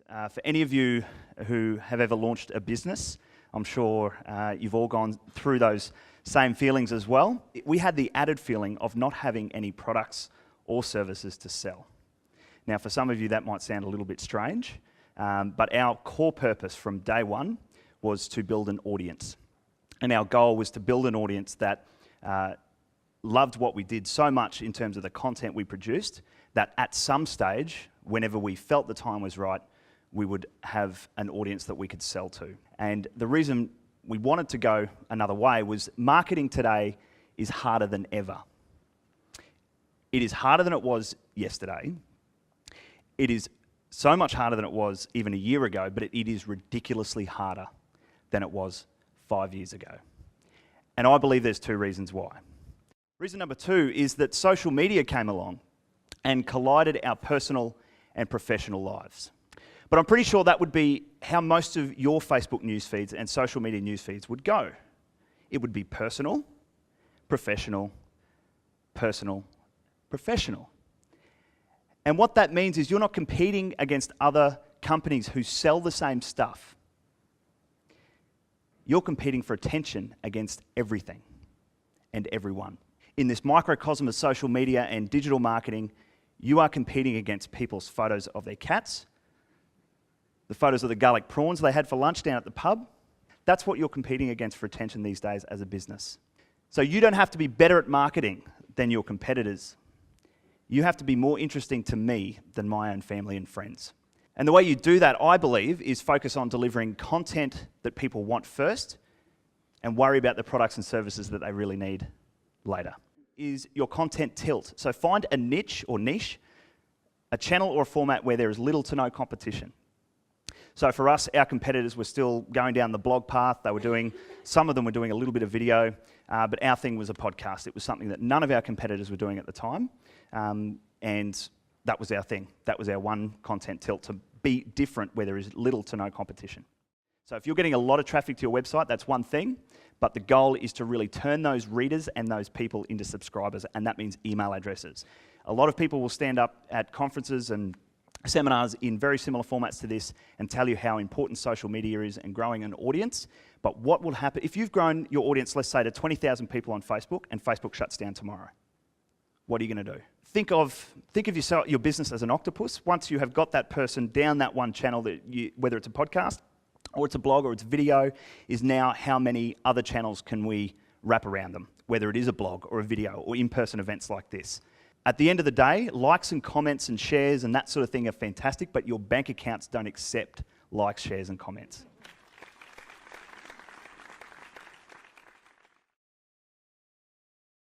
For any of you who have ever launched a business, I'm sure you've all gone through those same feelings as well. We had the added feeling of not having any products or services to sell. Now, for some of you, that might sound a little bit strange, but our core purpose from day one was to build an audience. And our goal was to build an audience that loved what we did so much in terms of the content we produced, that at some stage, whenever we felt the time was right, we would have an audience that we could sell to. And the reason we wanted to go another way was marketing today is harder than ever. It is harder than it was yesterday. It is so much harder than it was even a year ago, but it is ridiculously harder than it was 5 years ago. And I believe there's two reasons why. Reason number two is that social media came along and collided our personal and professional lives. But I'm pretty sure that would be how most of your Facebook news feeds and social media news feeds would go. It would be personal, professional, personal, professional. And what that means is you're not competing against other companies who sell the same stuff. You're competing for attention against everything and everyone. In this microcosm of social media and digital marketing, you are competing against people's photos of their cats, the photos of the garlic prawns they had for lunch down at the pub. That's what you're competing against for attention these days as a business. So you don't have to be better at marketing than your competitors. You have to be more interesting to me than my own family and friends. And the way you do that, I believe, is focus on delivering content that people want first and worry about the products and services that they really need later. Is your content tilt. So find a niche, a channel or a format where there is little to no competition. So for us, our competitors were still going down the blog path. Some of them were doing a little bit of video, but our thing was a podcast. It was something that none of our competitors were doing at the time, and that was our thing. That was our one content tilt, to be different where there is little to no competition. So if you're getting a lot of traffic to your website, that's one thing, but the goal is to really turn those readers and those people into subscribers, and that means email addresses. A lot of people will stand up at conferences and seminars in very similar formats to this and tell you how important social media is and growing an audience. But what will happen if you've grown your audience, let's say, to 20,000 people on Facebook and Facebook shuts down tomorrow? What are you going to do? Think of your business as an octopus. Once you have got that person down that one channel, whether it's a podcast or it's a blog or it's video, is now how many other channels can we wrap around them, whether it is a blog or a video or in-person events like this. At the end of the day, likes and comments and shares and that sort of thing are fantastic, but your bank accounts don't accept likes, shares and comments.